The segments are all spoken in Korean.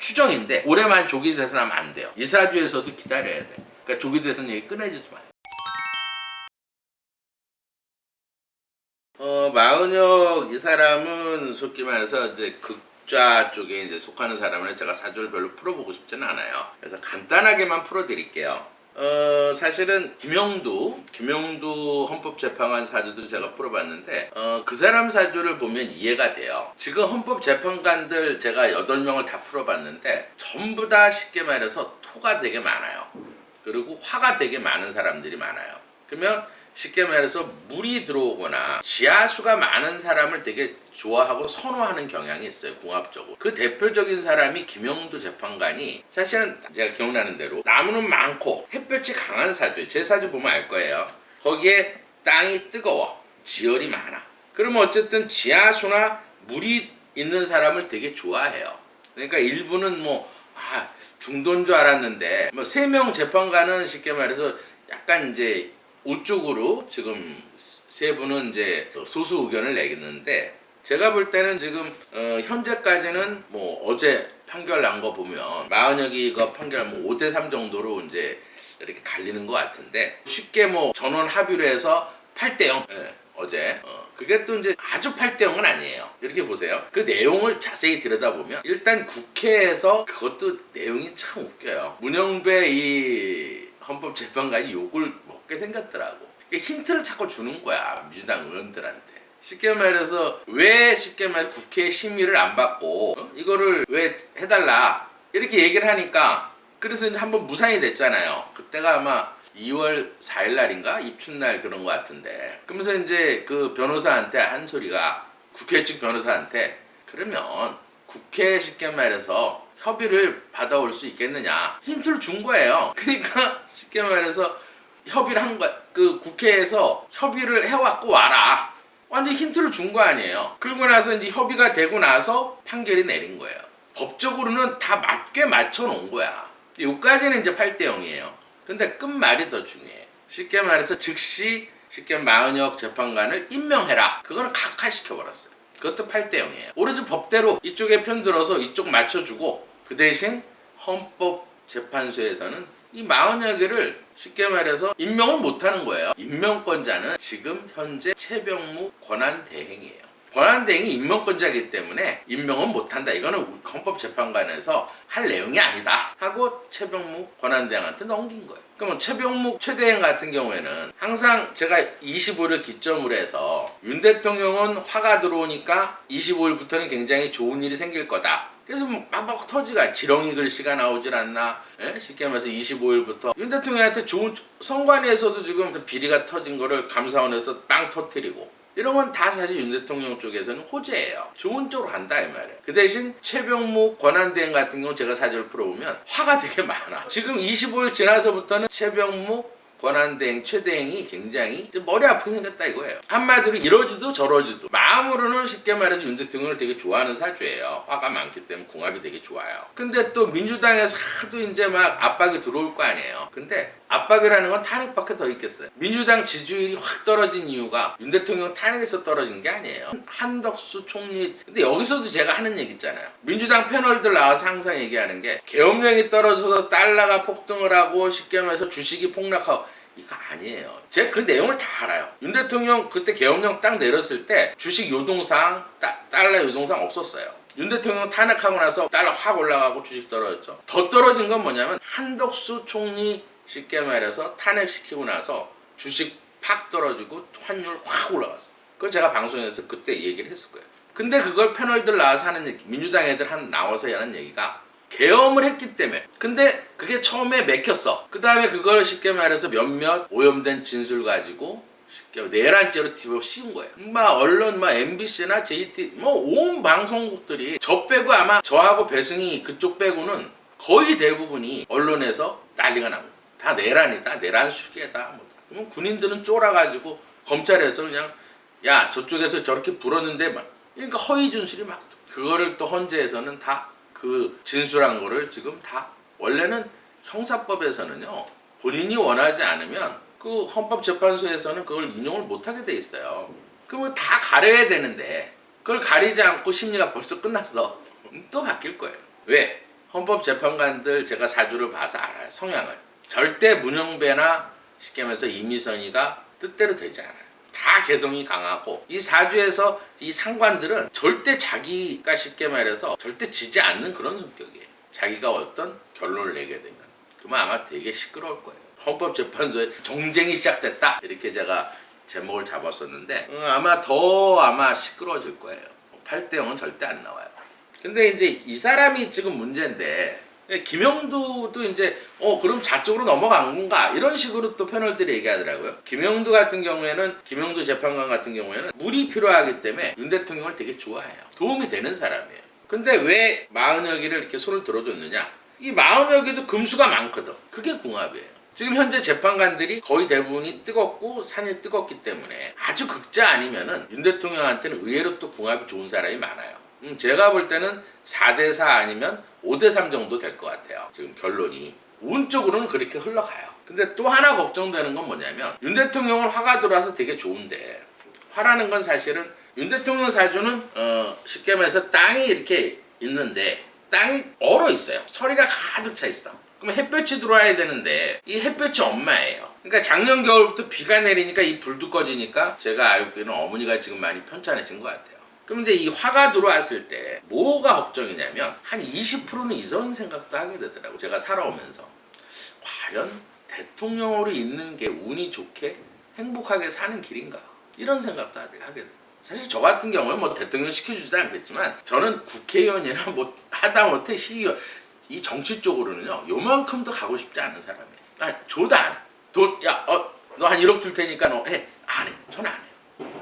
추정인데 올해만 조기 대선하면 안 돼요. 이사주에서도 기다려야 돼. 그러니까 조기 대선 얘기 꺼내지도 마요. 마은혁 이 사람은 솔직히 말해서 이제 극좌 쪽에 이제 속하는 사람을 제가 사주를 별로 풀어보고 싶지는 않아요. 그래서 간단하게만 풀어드릴게요. 사실은 김영두 헌법재판관 사주도 제가 풀어봤는데 그 사람 사주를 보면 이해가 돼요. 지금 헌법재판관들 제가 8명을 다 풀어봤는데 전부 다 쉽게 말해서 토가 되게 많아요. 그리고 화가 되게 많은 사람들이 많아요. 그러면 쉽게 말해서 물이 들어오거나 지하수가 많은 사람을 되게 좋아하고 선호하는 경향이 있어요. 궁합적으로. 그 대표적인 사람이 김영두 재판관이 사실은 제가 기억나는 대로 나무는 많고 햇볕이 강한 사주예요. 제 사주 보면 알 거예요. 거기에 땅이 뜨거워. 지열이 많아. 그러면 어쨌든 지하수나 물이 있는 사람을 되게 좋아해요. 그러니까 일부는 중도인 줄 알았는데 3명 재판관은 쉽게 말해서 약간 이제 우쪽으로 지금 3분은 이제 소수 의견을 내겠는데 제가 볼 때는 지금 현재까지는 어제 판결 난 거 보면 마은혁이 그 판결 5대3 정도로 이제 이렇게 갈리는 것 같은데 쉽게 전원 합의로 해서 8대0 어제 그게 또 이제 아주 8대0은 아니에요. 이렇게 보세요. 그 내용을 자세히 들여다보면 일단 국회에서 그것도 내용이 참 웃겨요. 문영배 이 헌법재판관이 욕을 먹게 생겼더라고. 힌트를 자꾸 주는 거야 민주당 의원들한테. 쉽게 말해서 왜 국회 심의를 안 받고 이거를 왜 해달라 이렇게 얘기를 하니까 그래서 한번 무산이 됐잖아요. 그때가 아마 2월 4일 날인가 입춘날 그런 거 같은데 그러면서 이제 그 변호사한테 한 소리가 국회 측 변호사한테 그러면 국회 쉽게 말해서 협의를 받아올 수 있겠느냐 힌트를 준 거예요. 그러니까 쉽게 말해서 협의를 한 거, 그 국회에서 협의를 해왔고 와라. 완전 힌트를 준 거 아니에요. 그러고 나서 이제 협의가 되고 나서 판결이 내린 거예요. 법적으로는 다 맞게 맞춰 놓은 거야. 여기까지는 이제 8대0이에요. 근데 끝말이 더 중요해요. 쉽게 말해서 즉시 마은혁 재판관을 임명해라. 그거는 각하시켜버렸어요. 그것도 8대0이에요. 오로지 법대로 이쪽에 편들어서 이쪽 맞춰주고 그 대신 헌법재판소에서는 이 마은혁이를 쉽게 말해서 임명을 못하는 거예요. 임명권자는 지금 현재 최병무 권한대행이에요. 권한대행이 임명권자이기 때문에 임명은 못한다. 이거는 헌법재판관에서 할 내용이 아니다 하고 최병무 권한대행한테 넘긴 거예요. 그러면 최병무 최대행 같은 경우에는 항상 제가 25를 기점으로 해서 윤 대통령은 화가 들어오니까 25일부터는 굉장히 좋은 일이 생길 거다. 그래서 막 터지가 지렁이 글씨가 나오질 않나. 쉽게 말해서 25일부터 윤 대통령한테 좋은 선관위에서도 지금 비리가 터진 거를 감사원에서 빵 터뜨리고 이런 건 다 사실 윤 대통령 쪽에서는 호재예요. 좋은 쪽으로 간다 이 말이에요. 그 대신 최병무 권한대행 같은 경우 제가 사주를 풀어보면 화가 되게 많아. 지금 25일 지나서부터는 최병무 권한대행 최대행이 굉장히 머리 아프게 생겼다 이거예요. 한마디로 이러지도 저러지도 마음으로는 쉽게 말해서 윤 대통령을 되게 좋아하는 사주예요. 화가 많기 때문에 궁합이 되게 좋아요. 근데 또 민주당에서 하도 이제 막 압박이 들어올 거 아니에요. 근데 압박이라는 건 탄핵밖에 더 있겠어요. 민주당 지지율이 확 떨어진 이유가 윤 대통령 탄핵에서 떨어진 게 아니에요. 한덕수 총리. 근데 여기서도 제가 하는 얘기 있잖아요. 민주당 패널들 나와서 항상 얘기하는 게 계엄령이 떨어져서 달러가 폭등을 하고 쉽게 말해서 주식이 폭락하고 이거 아니에요. 제가 그 내용을 다 알아요. 윤 대통령 그때 계엄령 딱 내렸을 때 주식 요동상 달러 요동상 없었어요. 윤 대통령 탄핵하고 나서 달러 확 올라가고 주식 떨어졌죠. 더 떨어진 건 뭐냐면 한덕수 총리 쉽게 말해서 탄핵시키고 나서 주식 팍 떨어지고 환율 확 올라갔어. 그건 제가 방송에서 그때 얘기를 했을 거예요. 근데 그걸 패널들 나와서 하는 얘기, 민주당 애들 나와서 하는 얘기가 계엄을 했기 때문에. 근데 그게 처음에 맥혔어. 그 다음에 그걸 쉽게 말해서 몇몇 오염된 진술 가지고 쉽게 내란죄로 뒤집어 씌운 거예요. 언론 MBC나 JT 온 방송국들이 저 빼고 아마 저하고 배승희 그쪽 빼고는 거의 대부분이 언론에서 난리가 난 거예요. 다 내란이다. 내란 수계다. 그러면 군인들은 쫄아가지고 검찰에서 그냥 야 저쪽에서 저렇게 불었는데 그러니까 허위 진술이 막 그거를 또 헌재에서는 다 그 진술한 거를 지금 다 원래는 형사법에서는요 본인이 원하지 않으면 그 헌법재판소에서는 그걸 인용을 못하게 돼 있어요. 그러면 다 가려야 되는데 그걸 가리지 않고 심리가 벌써 끝났어. 또 바뀔 거예요. 왜? 헌법재판관들 제가 사주를 봐서 알아요. 성향을. 절대 문영배나 쉽게 말해서 이미선이가 뜻대로 되지 않아요. 다 개성이 강하고 이 사주에서 이 상관들은 절대 자기가 쉽게 말해서 절대 지지 않는 그런 성격이에요. 자기가 어떤 결론을 내게 되면 그러면 아마 되게 시끄러울 거예요. 헌법재판소에 정쟁이 시작됐다 이렇게 제가 제목을 잡았었는데 아마 시끄러워질 거예요. 8대 0은 절대 안 나와요. 근데 이제 이 사람이 지금 문제인데 김영두도 이제 그럼 좌쪽으로 넘어간 건가 이런 식으로 또 패널들이 얘기하더라고요. 김영두 같은 경우에는 김영두 재판관 같은 경우에는 물이 필요하기 때문에 윤 대통령을 되게 좋아해요. 도움이 되는 사람이에요. 근데 왜 마흔여기를 이렇게 손을 들어줬느냐? 이 마흔여기도 금수가 많거든. 그게 궁합이에요. 지금 현재 재판관들이 거의 대부분이 뜨겁고 산이 뜨겁기 때문에 아주 극자 아니면은 윤 대통령한테는 의외로 또 궁합이 좋은 사람이 많아요. 제가 볼 때는 4대4 아니면 5대3 정도 될 것 같아요. 지금 결론이. 운 쪽으로는 그렇게 흘러가요. 근데 또 하나 걱정되는 건 뭐냐면 윤 대통령은 화가 들어와서 되게 좋은데 화라는 건 사실은 윤 대통령 사주는 쉽게 말해서 땅이 이렇게 있는데 땅이 얼어 있어요. 서리가 가득 차 있어. 그럼 햇볕이 들어와야 되는데 이 햇볕이 엄마예요. 그러니까 작년 겨울부터 비가 내리니까 이 불도 꺼지니까 제가 알기로는 어머니가 지금 많이 편찮으신 것 같아요. 그럼 이제 이 화가 들어왔을 때 뭐가 걱정이냐면 한 20%는 이런 생각도 하게 되더라고. 제가 살아오면서 과연 대통령으로 있는 게 운이 좋게 행복하게 사는 길인가 이런 생각도 하게 돼요. 사실 저 같은 경우는 뭐 대통령 시켜주지도 않겠지만 저는 국회의원이나 뭐 하다못해 시의원 이 정치 쪽으로는요 요만큼도 가고 싶지 않은 사람이에요. 줘도 안 해. 너 한 1억 줄 테니까 너 해. 안 해. 저는 안 해요.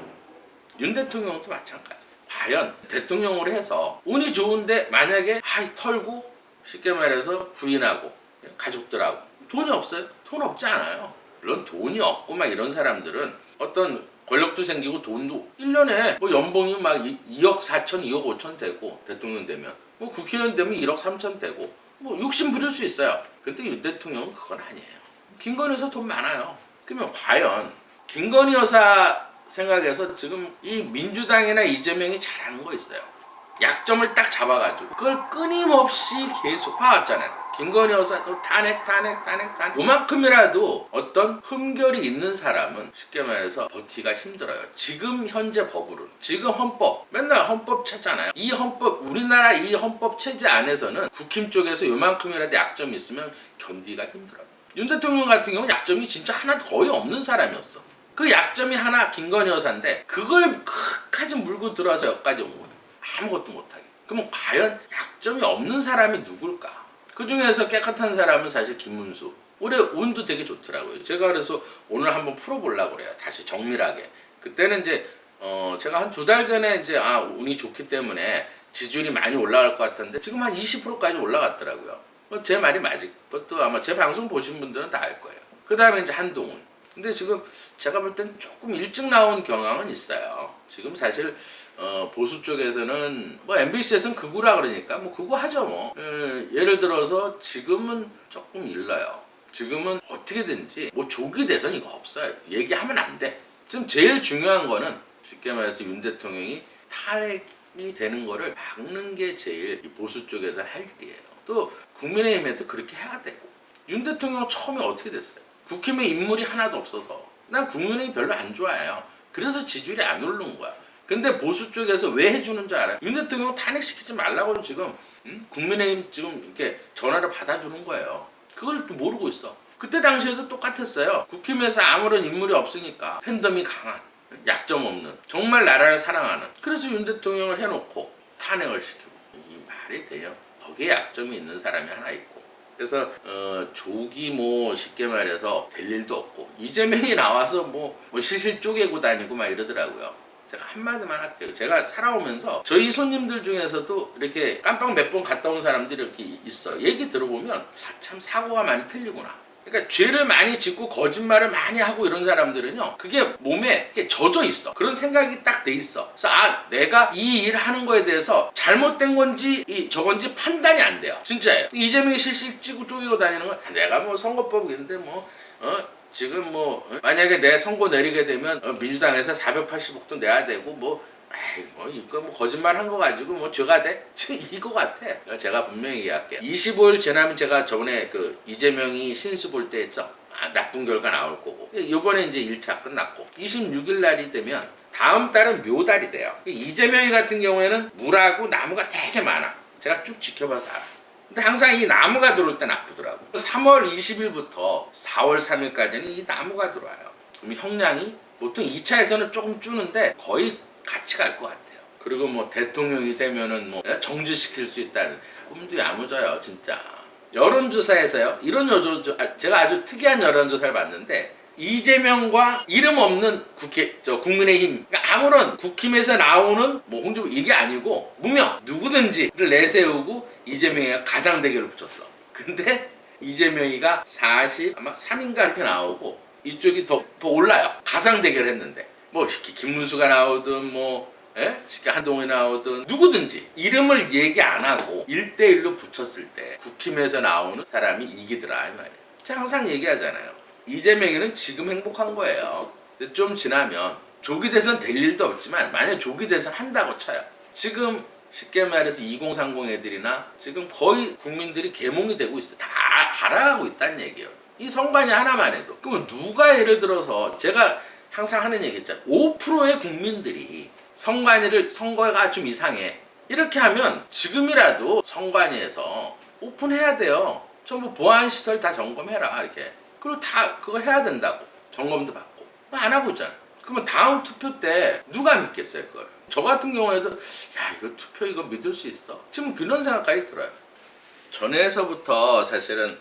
윤 대통령도 마찬가지. 과연 대통령으로 해서 운이 좋은데 만약에 털고 쉽게 말해서 부인하고 가족들하고 돈이 없어요? 돈 없지 않아요. 물론 돈이 없고 막 이런 사람들은 어떤 권력도 생기고 돈도 1년에 뭐 연봉이 막 2억 4천, 2억 5천 되고 대통령 되면 뭐 국회의원 되면 1억 3천 되고 뭐 욕심 부릴 수 있어요. 근데 윤 대통령은 그건 아니에요. 김건희 여사 돈 많아요. 그러면 과연 김건희 여사 생각해서 지금 이 민주당이나 이재명이 잘하는 거 있어요. 약점을 딱 잡아가지고 그걸 끊임없이 계속 봐왔잖아요. 김건희 여사도 탄핵 요만큼이라도 어떤 흠결이 있는 사람은 쉽게 말해서 버티기가 힘들어요. 지금 현재 법으로는 지금 헌법 맨날 헌법 찾잖아요. 이 헌법 우리나라 이 헌법 체제 안에서는 국힘 쪽에서 요만큼이라도 약점이 있으면 견디기가 힘들어요. 윤 대통령 같은 경우는 약점이 진짜 하나도 거의 없는 사람이었어. 그 약점이 하나 김건희 여사인데 그걸 끝까지 물고 들어와서 여기까지 온 거예요. 아무것도 못하게. 그러면 과연 약점이 없는 사람이 누굴까? 그 중에서 깨끗한 사람은 사실 김문수. 올해 운도 되게 좋더라고요. 제가 그래서 오늘 한번 풀어보려고 그래요. 다시 정밀하게. 그때는 이제 제가 한 2달 전에 이제 운이 좋기 때문에 지지율이 많이 올라갈 것 같은데 지금 한 20%까지 올라갔더라고요. 제 말이 맞을 것도 아마 제 방송 보신 분들은 다 알 거예요. 그 다음에 이제 한동훈. 근데 지금 제가 볼 땐 조금 일찍 나온 경향은 있어요. 지금 사실 보수 쪽에서는 뭐 MBC에서는 극우라 그러니까 뭐 극우 하죠 뭐. 예를 들어서 지금은 조금 일러요. 지금은 어떻게든지 뭐 조기 대선 이거 없어요. 얘기하면 안 돼. 지금 제일 중요한 거는 쉽게 말해서 윤 대통령이 탄핵이 되는 거를 막는 게 제일 보수 쪽에서 할 일이에요. 또 국민의힘에도 그렇게 해야 되고. 윤 대통령 처음에 어떻게 됐어요? 국힘에 인물이 하나도 없어서 난 국민의힘 별로 안 좋아해요. 그래서 지지율이 안 오르는 거야. 근데 보수 쪽에서 왜 해주는 줄 알아요? 윤 대통령 탄핵시키지 말라고 지금 국민의힘 지금 이렇게 전화를 받아주는 거예요. 그걸 또 모르고 있어. 그때 당시에도 똑같았어요. 국힘에서 아무런 인물이 없으니까 팬덤이 강한 약점 없는 정말 나라를 사랑하는 그래서 윤 대통령을 해놓고 탄핵을 시키고 이 말이 돼요. 거기에 약점이 있는 사람이 하나 있고 그래서 조기 뭐 쉽게 말해서 될 일도 없고 이재명이 나와서 뭐 실실 쪼개고 다니고 막 이러더라고요. 제가 한마디만 할게요. 제가 살아오면서 저희 손님들 중에서도 이렇게 깜빵 몇 번 갔다 온 사람들이 이렇게 있어. 얘기 들어보면 참 사고가 많이 틀리구나. 그러니까 죄를 많이 짓고 거짓말을 많이 하고 이런 사람들은요 그게 몸에 이렇게 젖어 있어. 그런 생각이 딱 돼 있어. 그래서 내가 이 일 하는 거에 대해서 잘못된 건지 저건지 판단이 안 돼요. 진짜예요. 이재명이 실실 찌고 쪼개고 다니는 건 내가 뭐 선거법인데 지금 만약에 내 선고 내리게 되면 민주당에서 480억도 내야 되고 에이 뭐 이거 뭐 거짓말 한 거 가지고 뭐 죄가 돼? 이거 같아. 제가 분명히 얘기할게요. 25일 지나면 제가 저번에 그 이재명이 신수 볼 때 했죠. 나쁜 결과 나올 거고. 이번에 이제 1차 끝났고 26일 날이 되면 다음 달은 묘달이 돼요. 이재명이 같은 경우에는 물하고 나무가 되게 많아. 제가 쭉 지켜봐서 알아. 근데 항상 이 나무가 들어올 때 나쁘더라고. 3월 20일부터 4월 3일까지는 이 나무가 들어와요. 그럼 형량이 보통 2차에서는 조금 주는데 거의 같이 갈 것 같아요. 그리고 뭐 대통령이 되면은 뭐 정지시킬 수 있다는 꿈도 야무져요, 진짜. 여론조사에서요. 이런 제가 아주 특이한 여론조사를 봤는데 이재명과 이름 없는 국민의힘, 그러니까 아무런 국힘에서 나오는 뭐 홍준표 이게 아니고 무명 누구든지를 내세우고 이재명이가 가상 대결을 붙였어. 근데 이재명이가 43인가 이렇게 나오고 이쪽이 더 올라요. 가상 대결을 했는데 뭐 김문수가 나오든 뭐 쉽게 한동훈이 나오든 누구든지 이름을 얘기 안 하고 1대1로 붙였을 때 국힘에서 나오는 사람이 이기더라 이 말이에요. 제가 항상 얘기하잖아요. 이재명이는 지금 행복한 거예요. 근데 좀 지나면 조기 대선 될 일도 없지만 만약 조기 대선 한다고 쳐요. 지금 쉽게 말해서 2030 애들이나 지금 거의 국민들이 계몽이 되고 있어요. 다 알아가고 있다는 얘기예요. 이 선관위 하나만 해도. 그러면 누가 예를 들어서 제가 항상 하는 얘기 있잖아요. 5%의 국민들이 선거가 좀 이상해. 이렇게 하면 지금이라도 선관위에서 오픈해야 돼요. 전부 보안시설 다 점검해라. 이렇게. 그리고 다 그거 해야 된다고. 점검도 받고. 안 하고 있잖아. 그러면 다음 투표 때 누가 믿겠어요, 그걸? 저 같은 경우에도 이거 투표 이거 믿을 수 있어. 지금 그런 생각까지 들어요. 전에서부터 사실은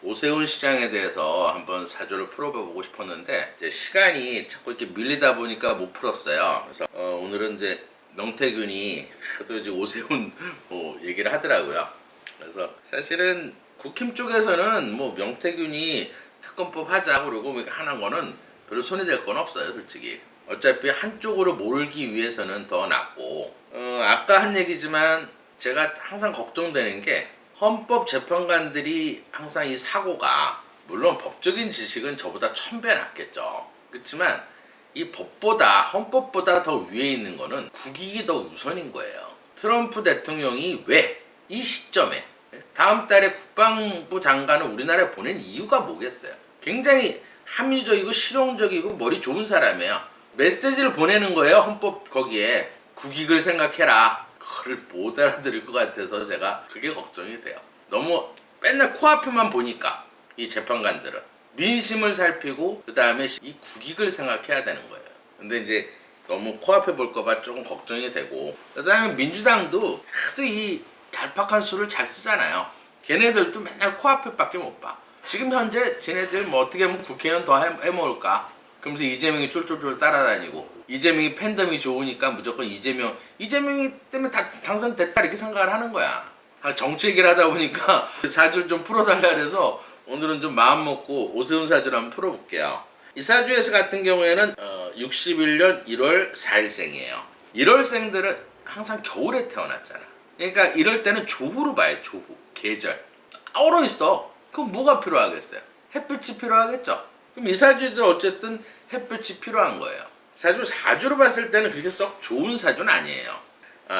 오세훈 시장에 대해서 한번 사조를 풀어보고 싶었는데 이제 시간이 자꾸 이렇게 밀리다 보니까 못 풀었어요. 그래서 오늘은 이제 명태균이 하도 이제 오세훈 뭐 얘기를 하더라고요. 그래서 사실은 국힘 쪽에서는 뭐 명태균이 특검법 하자 그러고 하는 거는 별로 손이 될 건 없어요, 솔직히. 어차피 한쪽으로 몰기 위해서는 더 낫고 아까 한 얘기지만 제가 항상 걱정되는 게 헌법재판관들이 항상 이 사고가 물론 법적인 지식은 저보다 1000배 낫겠죠. 그렇지만 이 헌법보다 더 위에 있는 거는 국익이 더 우선인 거예요. 트럼프 대통령이 왜 이 시점에 다음 달에 국방부 장관을 우리나라에 보낸 이유가 뭐겠어요? 굉장히 합리적이고 실용적이고 머리 좋은 사람이에요. 메시지를 보내는 거예요. 헌법 거기에 국익을 생각해라. 그걸 못 알아들을 것 같아서 제가 그게 걱정이 돼요. 너무 맨날 코앞에만 보니까 이 재판관들은 민심을 살피고 그 다음에 이 국익을 생각해야 되는 거예요. 근데 이제 너무 코앞에 볼까 봐 조금 걱정이 되고 그 다음에 민주당도 하도 이 얄팍한 수를 잘 쓰잖아요. 걔네들도 맨날 코앞에밖에 못 봐. 지금 현재 쟤네들 뭐 어떻게 하면 국회의원 더 해먹을까? 그러면서 이재명이 쫄쫄쫄 따라다니고 이재명이 팬덤이 좋으니까 무조건 이재명이 때문에 다 당선됐다 이렇게 생각을 하는 거야. 정치 얘기를 하다 보니까 사주를 좀 풀어달라 그래서 오늘은 좀 마음 먹고 오세훈 사주를 한번 풀어볼게요. 이 사주에서 같은 경우에는 61년 1월 4일생이에요. 1월생들은 항상 겨울에 태어났잖아. 그러니까 이럴 때는 조후로 봐요. 조후. 계절. 얼어 있어. 그럼 뭐가 필요하겠어요? 햇빛이 필요하겠죠. 그럼 이 사주도 어쨌든 햇빛이 필요한 거예요. 사주로 봤을 때는 그렇게 썩 좋은 사주는 아니에요.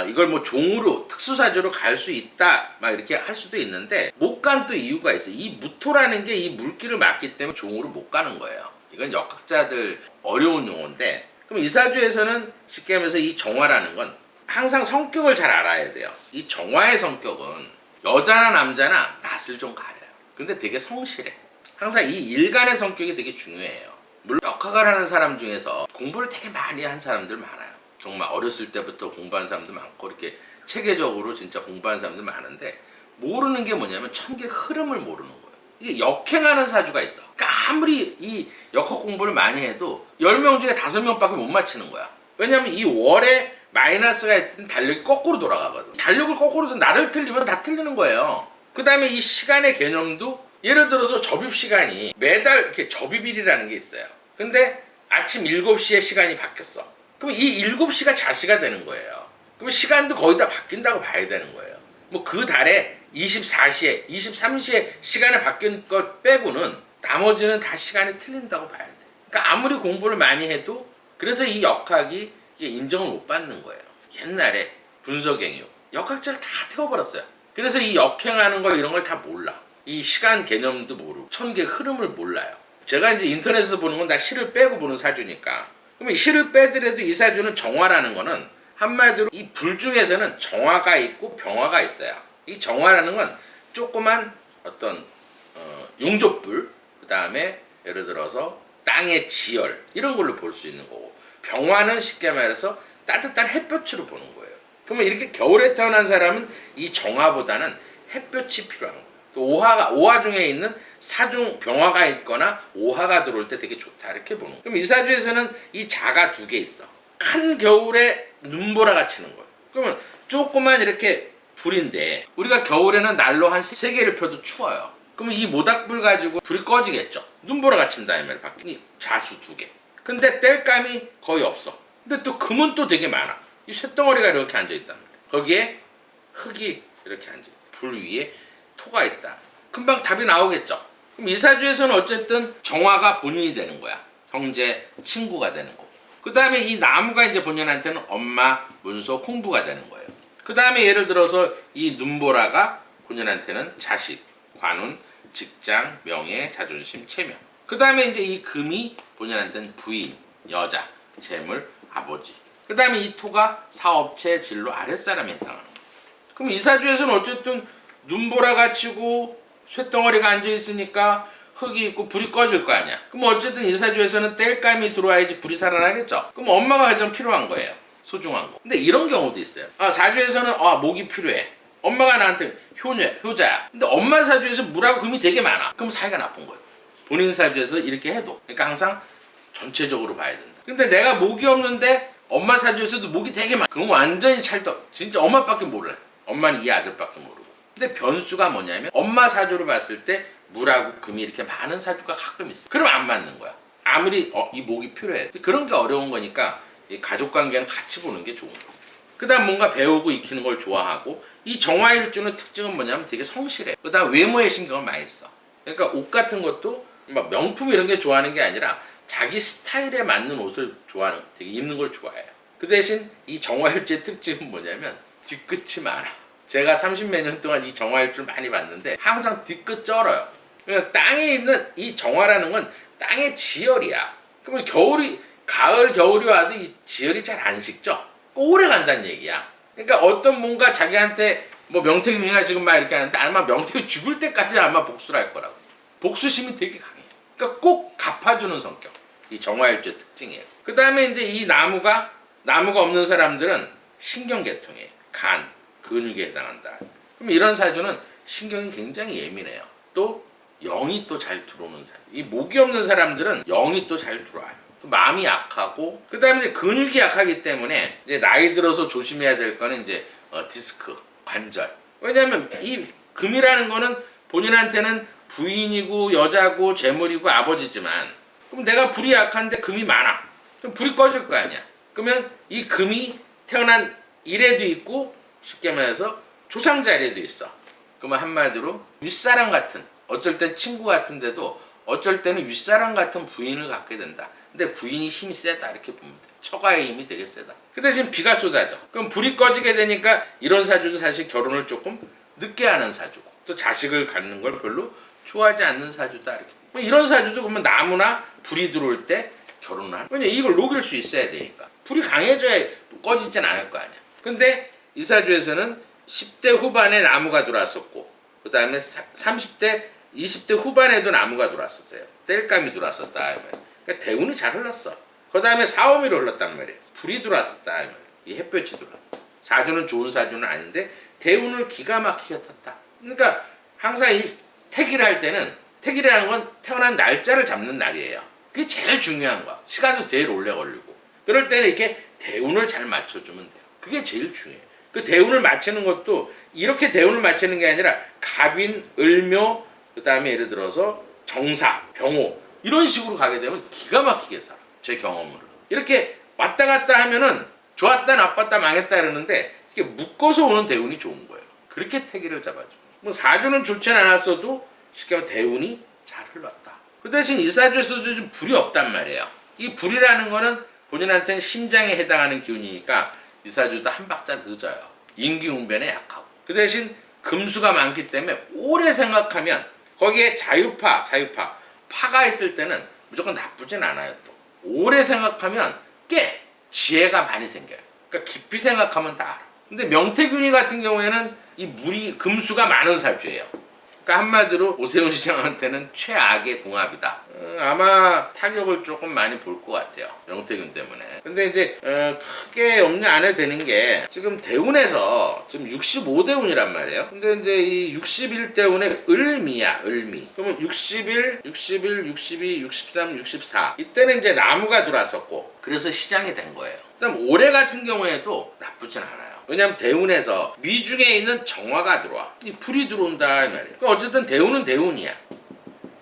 이걸 뭐 종으로 특수사주로 갈 수 있다 막 이렇게 할 수도 있는데 못 간 또 이유가 있어요. 이 무토라는 게 이 물기를 막기 때문에 종으로 못 가는 거예요. 이건 역학자들 어려운 용어인데 그럼 이 사주에서는 쉽게 하면서 이 정화라는 건 항상 성격을 잘 알아야 돼요. 이 정화의 성격은 여자나 남자나 낯을 좀 가려요. 근데 되게 성실해. 항상 이 일간의 성격이 되게 중요해요. 물론 역학을 하는 사람 중에서 공부를 되게 많이 한 사람들 많아요. 정말 어렸을 때부터 공부한 사람도 많고 이렇게 체계적으로 진짜 공부한 사람도 많은데 모르는 게 뭐냐면 천계 흐름을 모르는 거예요. 이게 역행하는 사주가 있어. 그러니까 아무리 이 역학 공부를 많이 해도 10명 중에 5명밖에 못 맞히는 거야. 왜냐면 이 월에 마이너스가 있든 달력이 거꾸로 돌아가거든. 달력을 거꾸로 나를 틀리면 다 틀리는 거예요. 그 다음에 이 시간의 개념도 예를 들어서 접입시간이 매달 이렇게 접입일이라는 게 있어요. 근데 아침 7시에 시간이 바뀌었어. 그럼 이 7시가 자시가 되는 거예요. 그럼 시간도 거의 다 바뀐다고 봐야 되는 거예요. 뭐 그 달에 24시에, 23시에 시간이 바뀐 것 빼고는 나머지는 다 시간이 틀린다고 봐야 돼. 그러니까 아무리 공부를 많이 해도 그래서 이 역학이 이게 인정을 못 받는 거예요. 옛날에 분석행위 역학자를 다 태워버렸어요. 그래서 이 역행하는 거 이런 걸 다 몰라. 이 시간 개념도 모르고 천계 흐름을 몰라요. 제가 이제 인터넷에서 보는 건 다 실을 빼고 보는 사주니까. 그러면 실을 빼더라도 이 사주는 정화라는 거는 한마디로 이 불 중에서는 정화가 있고 병화가 있어요. 이 정화라는 건 조그만 어떤 용접불, 그 다음에 예를 들어서 땅의 지열 이런 걸로 볼 수 있는 거고, 병화는 쉽게 말해서 따뜻한 햇볕으로 보는 거예요. 그러면 이렇게 겨울에 태어난 사람은 이 정화보다는 햇볕이 필요한 거예요. 또 오화 중에 있는 사중 병화가 있거나 오화가 들어올 때 되게 좋다 이렇게 보는 거예요. 그럼 이 사주에서는 이 자가 두 개 있어. 한 겨울에 눈보라가 치는 거예요. 그러면 조그만 이렇게 불인데 우리가 겨울에는 난로 한 3개를 펴도 추워요. 그러면 이 모닥불 가지고 불이 꺼지겠죠. 눈보라가 친다 이 말이에요. 바뀌니 자수 2개. 근데 땔감이 거의 없어. 근데 또 금은 또 되게 많아. 이 쇳덩어리가 이렇게 앉아있단 말이에요. 거기에 흙이 이렇게 앉아있어. 불 위에 토가 있다. 금방 답이 나오겠죠. 그럼 이 사주에서는 어쨌든 정화가 본인이 되는 거야. 형제, 친구가 되는 거고. 그 다음에 이 나무가 이제 본인한테는 엄마, 문서, 공부가 되는 거예요. 그 다음에 예를 들어서 이 눈보라가 본인한테는 자식, 관운, 직장, 명예, 자존심, 체면. 그 다음에 이제 이 금이 본인한테는 부인, 여자, 재물, 아버지. 그 다음에 이 토가 사업체, 진로, 아랫사람에 해당하는 거예요. 그럼 이 사주에서는 어쨌든 눈보라가 치고 쇳덩어리가 앉아있으니까 흙이 있고 불이 꺼질 거 아니야. 그럼 어쨌든 이 사주에서는 땔감이 들어와야지 불이 살아나겠죠. 그럼 엄마가 가장 필요한 거예요. 소중한 거. 근데 이런 경우도 있어요. 사주에서는 목이 필요해. 엄마가 나한테 효자야. 근데 엄마 사주에서 물하고 금이 되게 많아. 그럼 사이가 나쁜 거예요. 본인 사주에서 이렇게 해도. 그러니까 항상 전체적으로 봐야 된다. 근데 내가 목이 없는데 엄마 사주에서도 목이 되게 많아. 그럼 완전히 찰떡. 진짜 엄마밖에 몰라. 엄마는 이 아들밖에 모르고. 근데 변수가 뭐냐면 엄마 사주로 봤을 때 물하고 금이 이렇게 많은 사주가 가끔 있어. 그럼 안 맞는 거야. 아무리 이 목이 필요해. 그런 게 어려운 거니까 이 가족관계는 같이 보는 게 좋은 거야. 그 다음 뭔가 배우고 익히는 걸 좋아하고, 이 정화일주는 특징은 뭐냐면 되게 성실해. 그 다음 외모에 신경을 많이 써. 그러니까 옷 같은 것도 막 명품 이런 게 좋아하는 게 아니라 자기 스타일에 맞는 옷을 좋아하는, 되게 입는 걸 좋아해요. 그 대신 이 정화일주의 특징은 뭐냐면 뒤끝이 많아. 제가 30몇 년 동안 이 정화일주를 많이 봤는데 항상 뒤끝 쩔어요. 그러니까 땅에 있는 이 정화라는 건 땅의 지열이야. 그러면 가을, 겨울이 와도 이 지열이 잘 안 식죠? 오래 간다는 얘기야. 그러니까 어떤 뭔가 자기한테 뭐 명태균이가 지금 막 이렇게 하는데 아마 명태균 죽을 때까지 아마 복수를 할 거라고. 복수심이 되게 강해. 그러니까 꼭 갚아주는 성격. 이 정화일주의 특징이에요. 그 다음에 이제 이 나무가 없는 사람들은 신경계통이에요. 간, 근육에 해당한다. 그럼 이런 사주는 신경이 굉장히 예민해요. 또 영이 또 잘 들어오는 사주. 이 목이 없는 사람들은 영이 또 잘 들어와요. 또 마음이 약하고, 그 다음에 이제 근육이 약하기 때문에 이제 나이 들어서 조심해야 될 거는 이제 디스크, 관절. 왜냐하면 이 금이라는 거는 본인한테는 부인이고 여자고 재물이고 아버지지만, 그럼 내가 불이 약한데 금이 많아. 그럼 불이 꺼질 거 아니야. 그러면 이 금이 태어난 일에도 있고 쉽게 말해서 조상 자리에도 있어. 그러면 한마디로 윗사람 같은, 어쩔 땐 친구 같은데도 어쩔 때는 윗사람 같은 부인을 갖게 된다. 근데 부인이 힘이 세다 이렇게 보면 돼. 처가의 힘이 되게 세다. 그 대신 비가 쏟아져. 그럼 불이 꺼지게 되니까 이런 사주도 사실 결혼을 조금 늦게 하는 사주고, 또 자식을 갖는 걸 별로 좋아하지 않는 사주다 이렇게. 이런 사주도 그러면 나무나 불이 들어올 때 결혼을 하는. 왜냐 이걸 녹일 수 있어야 되니까. 불이 강해져야 꺼지진 않을 거 아니야. 근데 이 사주에서는 10대 후반에 나무가 들어왔었고, 그 다음에 30대 20대 후반에도 나무가 들어왔었어요. 땔감이 들어왔었다. 그러니까 대운이 잘 흘렀어. 그 다음에 사오미로 흘렀단 말이에요. 불이 들어왔었다. 이 햇볕이 들어왔다. 사주는 좋은 사주는 아닌데 대운을 기가 막히게 탔다. 그러니까 항상 이 태기를 할 때는, 태기라는 건 태어난 날짜를 잡는 날이에요. 그게 제일 중요한 거야. 시간도 제일 오래 걸리고. 그럴 때는 이렇게 대운을 잘 맞춰주면 돼요. 그게 제일 중요해요. 그 대운을 맞추는 것도 이렇게 대운을 맞추는 게 아니라 갑인, 을묘, 그 다음에 예를 들어서 정사, 병호 이런 식으로 가게 되면 기가 막히게 살아. 제 경험으로. 이렇게 왔다 갔다 하면은 좋았다 나빴다 망했다 이러는데 이게 묶어서 오는 대운이 좋은 거예요. 그렇게 태기를 잡아줘. 뭐 사주는 좋진 않았어도 쉽게 말하면 대운이 잘 흘렀다. 그 대신 이 사주에서도 좀 불이 없단 말이에요. 이 불이라는 거는 본인한테는 심장에 해당하는 기운이니까 이사주도 한 박자 늦어요. 인기응변에 약하고. 그 대신 금수가 많기 때문에 오래 생각하면 거기에 자유파 파가 있을 때는 무조건 나쁘진 않아요. 또 오래 생각하면 꽤 지혜가 많이 생겨요. 그러니까 깊이 생각하면 다 알아. 근데 명태균이 같은 경우에는 이 물이 금수가 많은 사주예요. 그러니까 한마디로 오세훈 시장한테는 최악의 궁합이다. 아마 타격을 조금 많이 볼 것 같아요. 명태균 때문에. 근데 이제 크게 염려 안 해도 되는 게 지금 대운에서 지금 65대운이란 말이에요. 근데 이제 이 61대운의 을미야, 을미. 그러면 61, 62, 63, 64 이때는 이제 나무가 들어왔었고 그래서 시장이 된 거예요. 그다음 올해 같은 경우에도 나쁘진 않아요. 왜냐면 대운에서 미중에 있는 정화가 들어와. 이 불이 들어온다 이 말이에요. 그러니까 어쨌든 대운은 대운이야.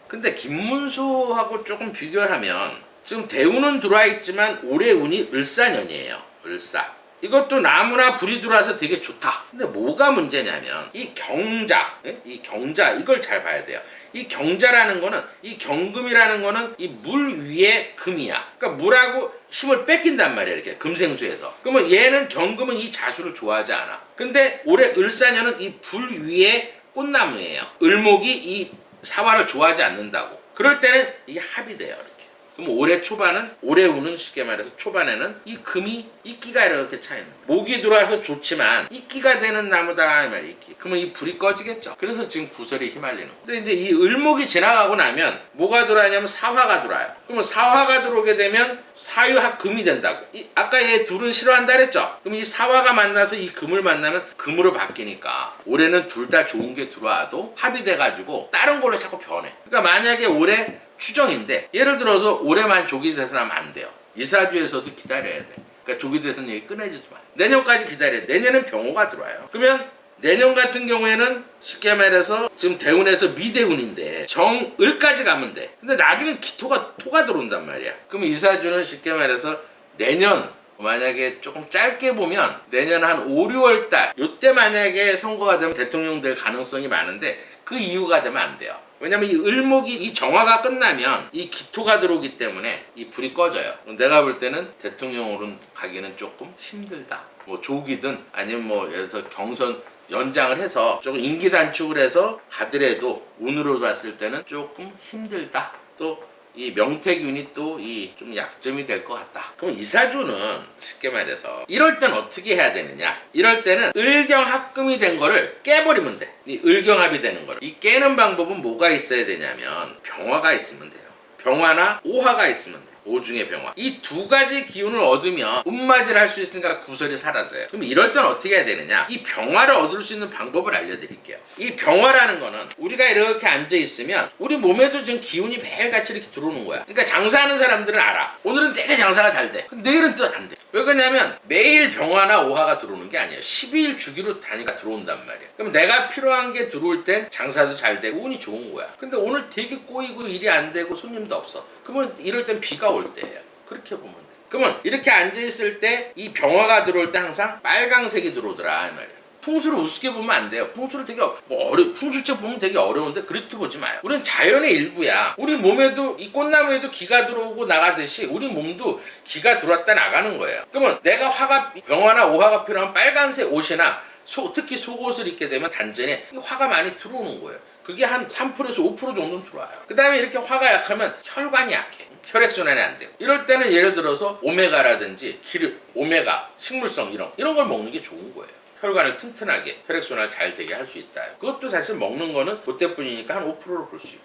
근데 김문수하고 조금 비교를 하면 지금 대운은 들어와 있지만 올해 운이 을사년이에요. 을사. 이것도 나무나 불이 들어와서 되게 좋다. 근데 뭐가 문제냐면 이 경자, 이 경자 이걸 잘 봐야 돼요. 이 경자라는 거는 이 경금이라는 거는 이 물 위에 금이야. 그러니까 물하고 힘을 뺏긴단 말이야. 이렇게 금생수에서. 그러면 얘는 경금은 이 자수를 좋아하지 않아. 근데 올해 을사년은 이 불 위에 꽃나무예요. 을목이 이 사화를 좋아하지 않는다고. 그럴 때는 이게 합이 돼요. 이렇게. 그럼 올해 초반은 올해 운은 쉽게 말해서 초반에는 이 금이 이끼가 이렇게 차 있는 거예요. 목이 들어와서 좋지만 이끼가 되는 나무다 이 말이야. 이끼. 그러면 이 불이 꺼지겠죠. 그래서 지금 구설이 휘말리는 거예요. 근데 이제 이 을목이 지나가고 나면 뭐가 들어가냐면 사화가 들어와요. 그러면 사화가 들어오게 되면 사유합 금이 된다고. 아까 얘 둘은 싫어한다 그랬죠. 그럼 이 사화가 만나서 이 금을 만나면 금으로 바뀌니까 올해는 둘 다 좋은 게 들어와도 합이 돼가지고 다른 걸로 자꾸 변해. 그러니까 만약에 올해 추정인데 예를 들어서 올해만 조기 대선하면 안 돼요. 이사주에서도 기다려야 돼. 그러니까 조기 대선 얘기 꺼내지도 마. 내년까지 기다려야 돼. 내년은 병호가 들어와요. 그러면 내년 같은 경우에는 쉽게 말해서 지금 대운에서 미대운인데 정을까지 가면 돼. 근데 나중에 토가 들어온단 말이야. 그러면 이사주는 쉽게 말해서 내년 만약에 조금 짧게 보면 내년 한 5, 6월 달 요때 만약에 선거가 되면 대통령 될 가능성이 많은데 그 이유가 되면 안 돼요. 왜냐면 이 을목이 이 정화가 끝나면 이 기토가 들어오기 때문에 이 불이 꺼져요. 내가 볼 때는 대통령으로 가기는 조금 힘들다. 뭐 조기든 아니면 뭐 예를 들어서 경선 연장을 해서 조금 임기 단축을 해서 가더라도 운으로 봤을 때는 조금 힘들다. 또 이 명태균이 또 이 좀 약점이 될 것 같다. 그럼 이사주는 쉽게 말해서 이럴 땐 어떻게 해야 되느냐? 이럴 때는 을경합금이 된 거를 깨버리면 돼. 이 을경합이 되는 거를. 이 깨는 방법은 뭐가 있어야 되냐면 병화가 있으면 돼요. 병화나 오화가 있으면 돼. 오중의 병화. 이 두 가지 기운을 얻으면 운맞이를 할 수 있으니까 구설이 사라져요. 그럼 이럴 땐 어떻게 해야 되느냐? 이 병화를 얻을 수 있는 방법을 알려드릴게요. 이 병화라는 거는 우리가 이렇게 앉아 있으면 우리 몸에도 지금 기운이 매일같이 이렇게 들어오는 거야. 그러니까 장사하는 사람들은 알아. 오늘은 되게 장사가 잘 돼. 내일은 또 안 돼. 왜 그러냐면 매일 병화나 오화가 들어오는 게 아니에요. 12일 주기로 단위가 들어온단 말이야. 그럼 내가 필요한 게 들어올 땐 장사도 잘 되고 운이 좋은 거야. 근데 오늘 되게 꼬이고 일이 안 되고 손님도 없어. 그러면 이럴 땐 비가 올 때예요. 그렇게 보면 돼. 그러면 이렇게 앉아있을 때 이 병화가 들어올 때 항상 빨강색이 들어오더라 이 말이야. 풍수를 우습게 보면 안 돼요. 풍수를 되게 풍수책 보면 되게 어려운데 그렇게 보지 마요. 우리는 자연의 일부야. 우리 몸에도 이 꽃나무에도 기가 들어오고 나가듯이 우리 몸도 기가 들어왔다 나가는 거예요. 그러면 내가 병화나 오화가 필요한 빨간색 옷이나 특히 속옷을 입게 되면 단전에 화가 많이 들어오는 거예요. 그게 한 3%에서 5% 정도는 들어와요. 그 다음에 이렇게 화가 약하면 혈관이 약해. 혈액순환이 안 돼요. 이럴 때는 예를 들어서 오메가라든지 기름, 오메가, 식물성 이런 걸 먹는 게 좋은 거예요. 혈관을 튼튼하게 혈액순환을 잘 되게 할 수 있다. 그것도 사실 먹는 거는 그때뿐이니까 한 5%로 볼 수 있고.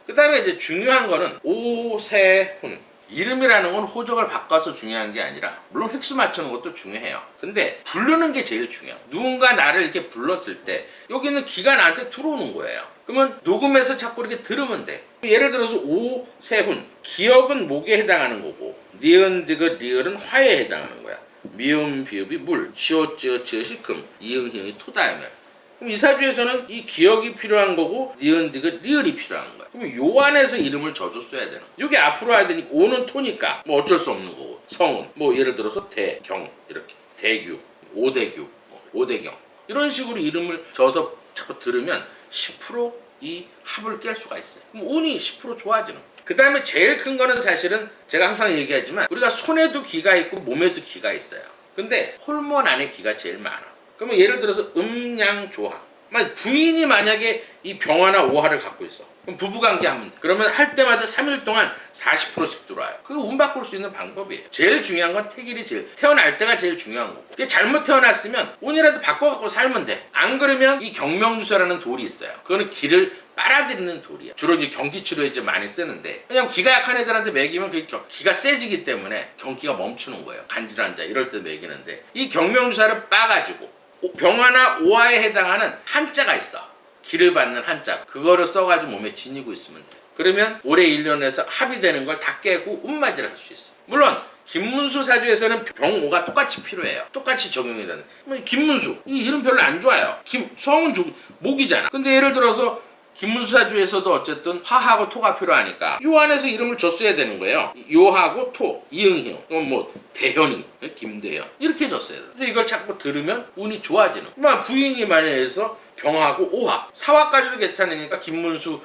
그 다음에 이제 중요한 거는 오세훈. 이름이라는 건 호적을 바꿔서 중요한 게 아니라 물론 획수 맞추는 것도 중요해요. 근데 부르는 게 제일 중요해요. 누군가 나를 이렇게 불렀을 때 여기는 기가 나한테 들어오는 거예요. 그러면 녹음해서 자꾸 이렇게 들으면 돼. 예를 들어서 오세훈. 기억은 목에 해당하는 거고 니은, 디귿, 리을은 화에 해당하는 거야. 미음, 비읍이 물, 시옷, 찌읒, 지읒이 금, 이응, 희응이 토다이면. 그럼 이사주에서는 이 기억이 필요한 거고 니은, 디귿, 리을이 필요한 거야. 그럼 요 안에서 이름을 져줬어야 되는 거야. 이게 앞으로 와야 되니까 오는 토니까 뭐 어쩔 수 없는 거고 성은 뭐 예를 들어서 대경 이렇게 대규, 오대규, 오대경 이런 식으로 이름을 져서 자꾸 들으면 10% 이 합을 깰 수가 있어요. 그럼 운이 10% 좋아지는 거예요. 그 다음에 제일 큰 거는 사실은 제가 항상 얘기하지만 우리가 손에도 기가 있고 몸에도 기가 있어요. 근데 호르몬 안에 기가 제일 많아. 그러면 예를 들어서 음양조화. 부인이 만약에 이 병화나 오화를 갖고 있어. 그럼 부부관계 하면 돼. 그러면 할 때마다 3일 동안 40%씩 들어와요. 그거 운 바꿀 수 있는 방법이에요. 제일 중요한 건 태길이 태어날 때가 제일 중요한 거고. 그게 잘못 태어났으면 운이라도 바꿔갖고 살면 돼. 안 그러면 이 경명주사라는 돌이 있어요. 그거는 기를 빨아들이는 돌이야. 주로 이제 경기치료에 이제 많이 쓰는데, 왜냐면 기가 약한 애들한테 먹이면 그 기가 세지기 때문에 경기가 멈추는 거예요. 간질환자 이럴 때 먹이는데, 이 경명주사를 빠가지고 병화나 오화에 해당하는 한자가 있어. 기를 받는 한자. 그거를 써가지고 몸에 지니고 있으면 돼. 그러면 올해 1년에서 합의되는 걸 다 깨고 운맞이를 할 수 있어. 물론 김문수 사주에서는 병오가 똑같이 필요해요. 똑같이 적용이 되는. 김문수 이 이름 별로 안 좋아요. 성은 목이잖아. 근데 예를 들어서 김문수 사주에서도 어쨌든 화하고 토가 필요하니까 요 안에서 이름을 줬어야 되는 거예요. 요하고 토, 이응희응, 뭐 대현이, 김대현 이렇게 줬어야 돼. 그래서 이걸 자꾸 들으면 운이 좋아지는. 부인이 만약에서 병하고 오화, 사화까지도 괜찮으니까 김문수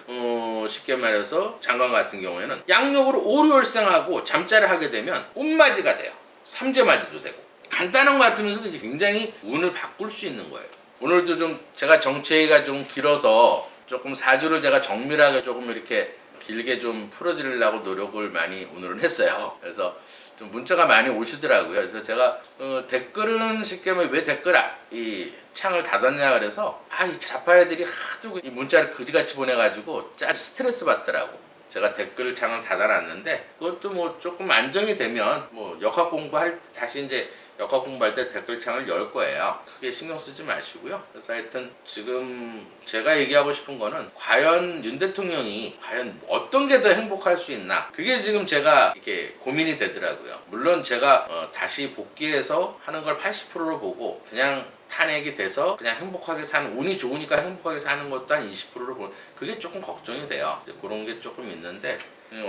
쉽게 말해서 장관 같은 경우에는 양력으로 오류월생하고 잠자를 하게 되면 운맞이가 돼요. 삼재맞이도 되고. 간단한 것 같으면서도 굉장히 운을 바꿀 수 있는 거예요. 오늘도 좀 제가 정체가 좀 길어서 조금 사주를 제가 정밀하게 조금 이렇게 길게 좀 풀어드리려고 노력을 많이 오늘은 했어요. 그래서 좀 문자가 많이 오시더라고요. 그래서 제가 댓글은 쉽게 말해 왜 댓글 이 창을 닫았냐 그래서 이 자파애들이 하도 이 문자를 그지같이 보내가지고 스트레스 받더라고. 제가 댓글 창을 닫아놨는데 그것도 뭐 조금 안정이 되면 뭐 역학 공부할 다시 이제 역학 공부할 때 댓글창을 열 거예요. 크게 신경 쓰지 마시고요. 그래서 하여튼 지금 제가 얘기하고 싶은 거는 과연 윤 대통령이 과연 어떤 게 더 행복할 수 있나, 그게 지금 제가 이렇게 고민이 되더라고요. 물론 제가 다시 복귀해서 하는 걸 80%로 보고 그냥 탄핵이 돼서 그냥 행복하게 사는, 운이 좋으니까 행복하게 사는 것도 한 20%로 보는, 그게 조금 걱정이 돼요. 이제 그런 게 조금 있는데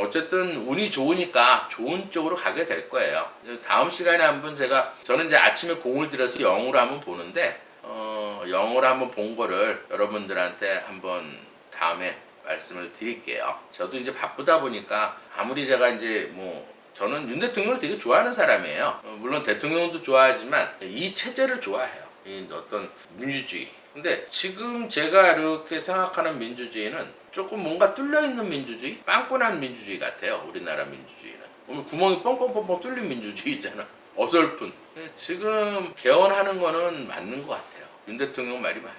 어쨌든 운이 좋으니까 좋은 쪽으로 가게 될 거예요. 다음 시간에 한번 저는 이제 아침에 공을 들여서 영으로 한번 보는데 영으로 한번 본 거를 여러분들한테 한번 다음에 말씀을 드릴게요. 저도 이제 바쁘다 보니까 아무리 제가 이제 저는 윤 대통령을 되게 좋아하는 사람이에요. 물론 대통령도 좋아하지만 이 체제를 좋아해요. 이 어떤 민주주의. 근데 지금 제가 이렇게 생각하는 민주주의는 조금 뭔가 뚫려있는 민주주의? 빵꾸난 민주주의 같아요. 우리나라 민주주의는. 오늘 구멍이 뻥뻥뻥뻥 뚫린 민주주의잖아. 어설픈. 지금 개헌하는 거는 맞는 것 같아요. 윤 대통령 말이 맞아요.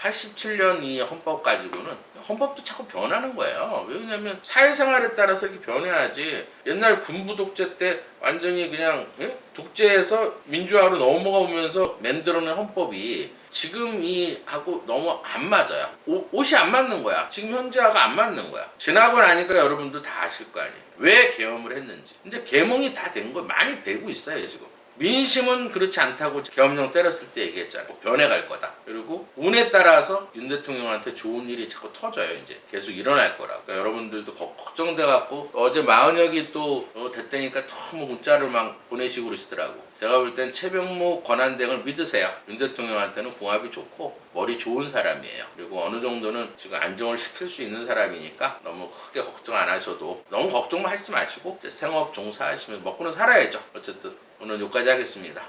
87년 이 헌법 가지고는 헌법도 자꾸 변하는 거예요. 왜냐면 사회생활에 따라서 이렇게 변해야지. 옛날 군부 독재 때 완전히 그냥 독재에서 민주화로 넘어가면서 만들어낸 헌법이 지금 하고 너무 안 맞아요. 옷이 안 맞는 거야. 지금 현재하고 안 맞는 거야. 지나고 나니까 여러분도 다 아실 거 아니에요. 왜 계엄을 했는지. 이제 계몽이 다 된 거 많이 되고 있어요 지금. 민심은 그렇지 않다고 계엄령 때렸을 때 얘기했잖아요. 변해갈 거다. 그리고 운에 따라서 윤 대통령한테 좋은 일이 자꾸 터져요. 이제 계속 일어날 거라. 그러니까 여러분들도 걱정돼갖고 어제 마흔역이 또 됐다니까 너무 문자를 막 보내시고 그러시더라고. 제가 볼 땐 최병무 권한대행을 믿으세요. 윤 대통령한테는 궁합이 좋고 머리 좋은 사람이에요. 그리고 어느 정도는 지금 안정을 시킬 수 있는 사람이니까 너무 크게 걱정 안 하셔도, 너무 걱정만 하지 마시고 이제 생업 종사하시면 먹고는 살아야죠. 어쨌든 오늘 여기까지 하겠습니다.